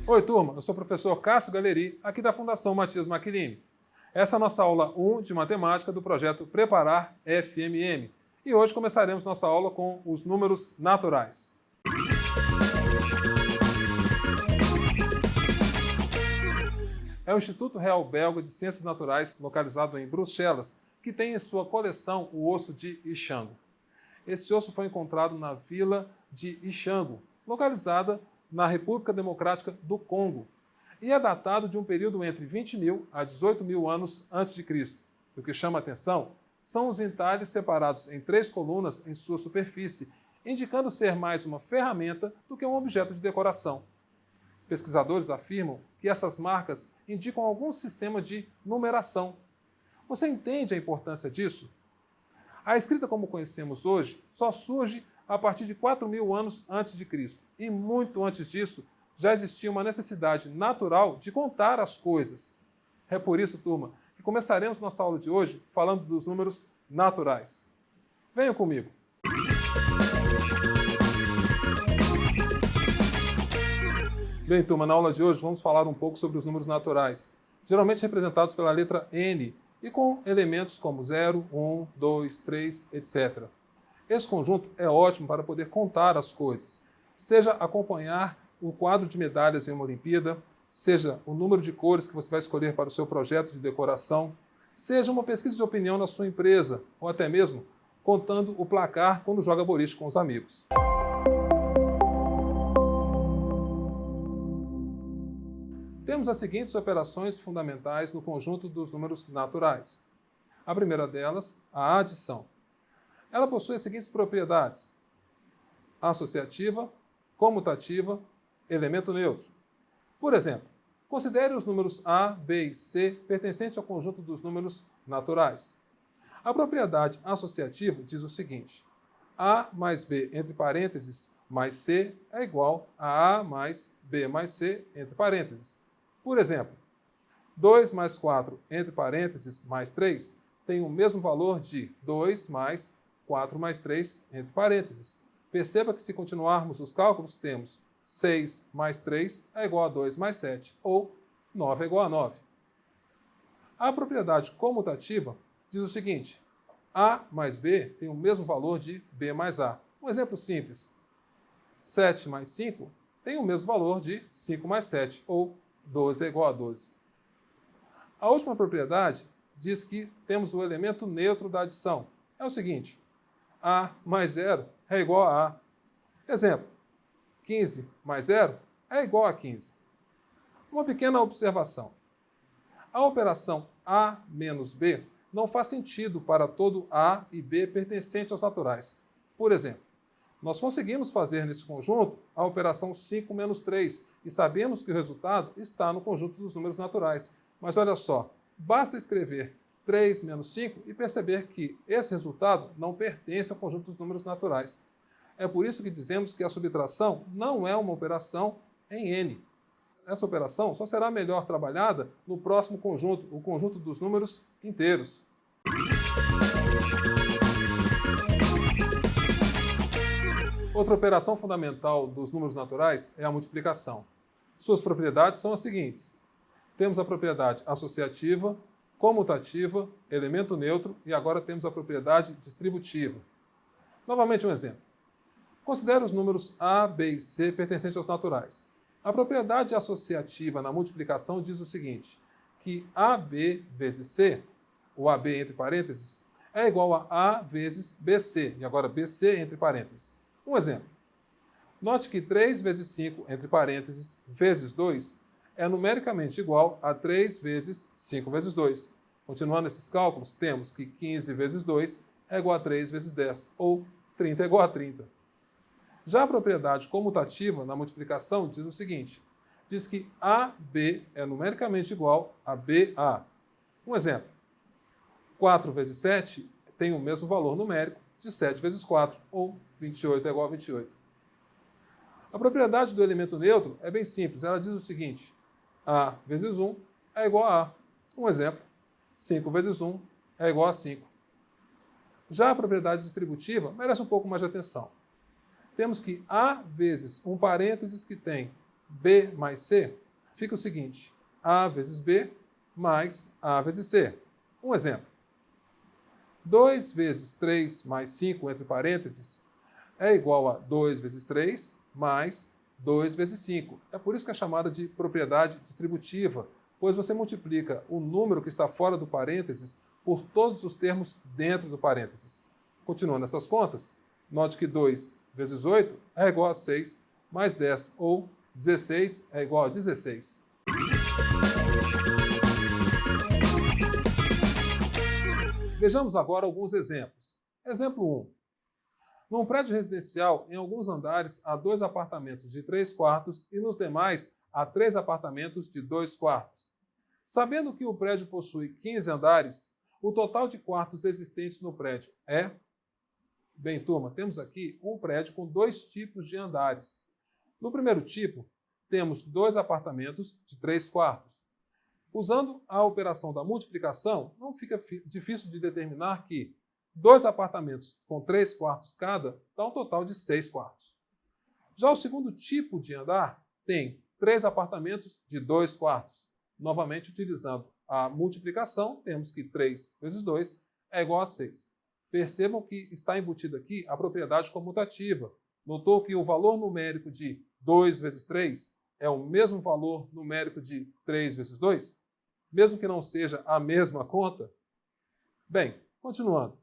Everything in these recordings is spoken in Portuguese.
Oi, turma, eu sou o professor Cássio Galeri, aqui da Fundação Matias Maquiline. Essa é a nossa aula 1 de matemática do projeto Preparar FMM. E hoje começaremos nossa aula com os números naturais. É o Instituto Real Belga de Ciências Naturais, localizado em Bruxelas, que tem em sua coleção o osso de Ixango. Esse osso foi encontrado na vila de Ixango, localizada na República Democrática do Congo, e é datado de um período entre 20.000 a 18.000 anos antes de Cristo. O que chama a atenção são os entalhes separados em 3 colunas em sua superfície, indicando ser mais uma ferramenta do que um objeto de decoração. Pesquisadores afirmam que essas marcas indicam algum sistema de numeração. Você entende a importância disso? A escrita como conhecemos hoje só surge a partir de 4.000 anos antes de Cristo. E muito antes disso, já existia uma necessidade natural de contar as coisas. É por isso, turma, que começaremos nossa aula de hoje falando dos números naturais. Venham comigo. Bem, turma, na aula de hoje vamos falar um pouco sobre os números naturais, geralmente representados pela letra N e com elementos como 0, 1, 2, 3, etc. Esse conjunto é ótimo para poder contar as coisas, seja acompanhar o quadro de medalhas em uma Olimpíada, seja o número de cores que você vai escolher para o seu projeto de decoração, seja uma pesquisa de opinião na sua empresa, ou até mesmo contando o placar quando joga boliche com os amigos. Temos as seguintes operações fundamentais no conjunto dos números naturais. A primeira delas, a adição. Ela possui as seguintes propriedades: associativa, comutativa, elemento neutro. Por exemplo, considere os números A, B e C pertencentes ao conjunto dos números naturais. A propriedade associativa diz o seguinte: A mais B entre parênteses mais C é igual a A mais B mais C entre parênteses. Por exemplo, 2 mais 4 entre parênteses mais 3 tem o mesmo valor de 2 mais 4 mais 3 entre parênteses. Perceba que se continuarmos os cálculos, temos 6 mais 3 é igual a 2 mais 7, ou 9 é igual a 9. A propriedade comutativa diz o seguinte: A mais B tem o mesmo valor de B mais A. Um exemplo simples: 7 mais 5 tem o mesmo valor de 5 mais 7, ou 12 é igual a 12. A última propriedade diz que temos o elemento neutro da adição. É o seguinte: A mais 0 é igual a A. Exemplo: 15 mais 0 é igual a 15. Uma pequena observação: a operação A menos B não faz sentido para todo A e B pertencente aos naturais. Por exemplo, nós conseguimos fazer nesse conjunto a operação 5 menos 3 e sabemos que o resultado está no conjunto dos números naturais. Mas olha só, basta escrever 3 menos 5 e perceber que esse resultado não pertence ao conjunto dos números naturais. É por isso que dizemos que a subtração não é uma operação em N. Essa operação só será melhor trabalhada no próximo conjunto, o conjunto dos números inteiros. Outra operação fundamental dos números naturais é a multiplicação. Suas propriedades são as seguintes: temos a propriedade associativa, comutativa, elemento neutro e agora temos a propriedade distributiva. Novamente um exemplo. Considere os números A, B e C pertencentes aos naturais. A propriedade associativa na multiplicação diz o seguinte: que AB vezes C, o AB entre parênteses, é igual a A vezes BC, e agora BC entre parênteses. Um exemplo. Note que 3 vezes 5 entre parênteses vezes 2 é numericamente igual a 3 vezes 5 vezes 2. Continuando esses cálculos, temos que 15 vezes 2 é igual a 3 vezes 10, ou 30 é igual a 30. Já a propriedade comutativa na multiplicação diz o seguinte: diz que AB é numericamente igual a BA. Um exemplo. 4 vezes 7 tem o mesmo valor numérico de 7 vezes 4, ou 28 é igual a 28. A propriedade do elemento neutro é bem simples. Ela diz o seguinte: A vezes 1 é igual a A. Um exemplo. 5 vezes 1 é igual a 5. Já a propriedade distributiva merece um pouco mais de atenção. Temos que A vezes um parênteses que tem B mais C, fica o seguinte: A vezes B mais A vezes C. Um exemplo. 2 vezes 3 mais 5, entre parênteses, é igual a 2 vezes 3 mais 2 vezes 5. É por isso que é chamada de propriedade distributiva, pois você multiplica o número que está fora do parênteses por todos os termos dentro do parênteses. Continuando essas contas, note que 2 vezes 8 é igual a 6 mais 10, ou 16 é igual a 16. Vejamos agora alguns exemplos. Exemplo 1. Num prédio residencial, em alguns andares, há 2 apartamentos de 3 quartos e nos demais há 3 apartamentos de 2 quartos. Sabendo que o prédio possui 15 andares, o total de quartos existentes no prédio é... Bem, turma, temos aqui um prédio com 2 tipos de andares. No primeiro tipo, temos 2 apartamentos de 3 quartos. Usando a operação da multiplicação, não fica difícil de determinar que 2 apartamentos com 3 quartos cada dá um total de 6 quartos. Já o segundo tipo de andar tem 3 apartamentos de 2 quartos. Novamente, utilizando a multiplicação, temos que 3 vezes 2 é igual a 6. Percebam que está embutida aqui a propriedade comutativa. Notou que o valor numérico de 2 vezes 3 é o mesmo valor numérico de 3 vezes 2? Mesmo que não seja a mesma conta? Bem, continuando.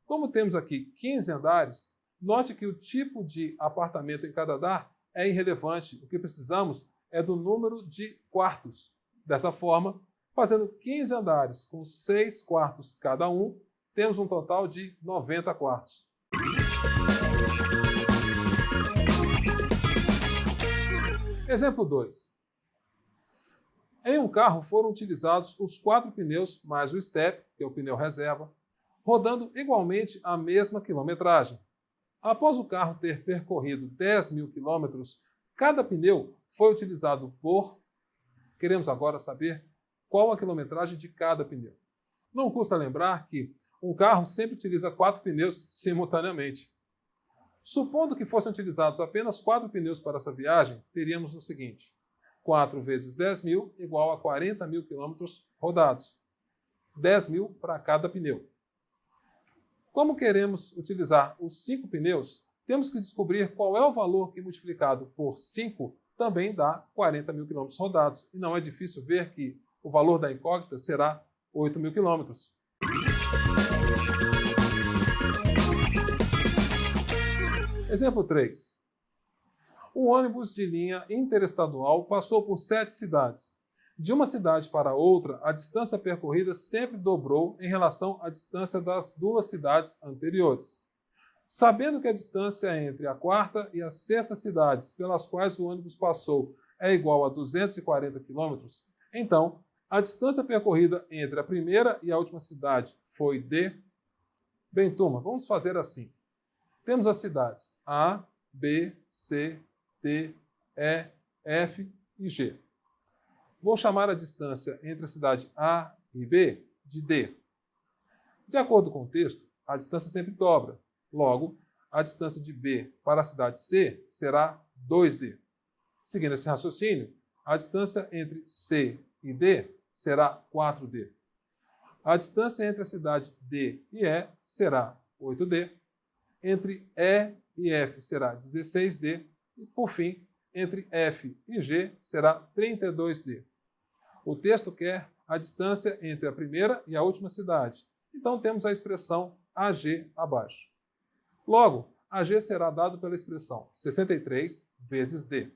Como temos aqui 15 andares, note que o tipo de apartamento em cada andar é irrelevante. O que precisamos é do número de quartos. Dessa forma, fazendo 15 andares com 6 quartos cada um, temos um total de 90 quartos. Exemplo 2. Em um carro foram utilizados os 4 pneus mais o step, que é o pneu reserva, rodando igualmente a mesma quilometragem. Após o carro ter percorrido 10.000 quilômetros, cada pneu foi utilizado por... Queremos agora saber qual a quilometragem de cada pneu. Não custa lembrar que um carro sempre utiliza 4 pneus simultaneamente. Supondo que fossem utilizados apenas 4 pneus para essa viagem, teríamos o seguinte: 4 vezes 10.000 igual a 40.000 quilômetros rodados. 10.000 para cada pneu. Como queremos utilizar os 5 pneus, temos que descobrir qual é o valor que multiplicado por 5 também dá 40.000 quilômetros rodados. E não é difícil ver que o valor da incógnita será 8.000 quilômetros. Exemplo 3. Um ônibus de linha interestadual passou por 7 cidades. De uma cidade para outra, a distância percorrida sempre dobrou em relação à distância das 2 cidades anteriores. Sabendo que a distância entre a 4ª e a 6ª cidades pelas quais o ônibus passou é igual a 240 km, então a distância percorrida entre a primeira e a última cidade foi de... Bem, turma, vamos fazer assim. Temos as cidades A, B, C, D, E, F e G. Vou chamar a distância entre a cidade A e B de D. De acordo com o texto, a distância sempre dobra. Logo, a distância de B para a cidade C será 2D. Seguindo esse raciocínio, a distância entre C e D será 4D. A distância entre a cidade D e E será 8D. Entre E e F será 16D. E, por fim, entre F e G será 32D. O texto quer a distância entre a primeira e a última cidade. Então, temos a expressão AG abaixo. Logo, AG será dado pela expressão 63 vezes D.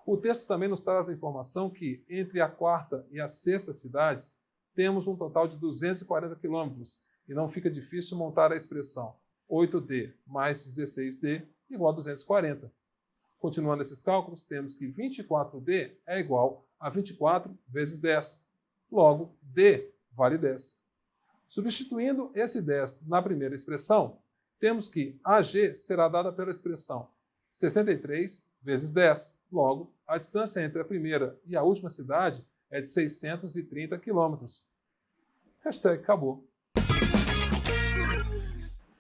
O texto também nos traz a informação que, entre a 4ª e a 6ª cidades, temos um total de 240 km, e não fica difícil montar a expressão 8D mais 16D igual a 240. Continuando esses cálculos, temos que 24D é igual a 24 vezes 10. Logo, D vale 10. Substituindo esse 10 na primeira expressão, temos que AG será dada pela expressão 63 vezes 10. Logo, a distância entre a primeira e a última cidade é de 630 km. Hashtag acabou.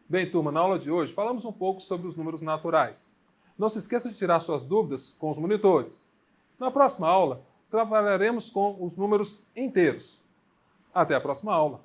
Bem, turma, na aula de hoje falamos um pouco sobre os números naturais. Não se esqueça de tirar suas dúvidas com os monitores. Na próxima aula, trabalharemos com os números inteiros. Até a próxima aula!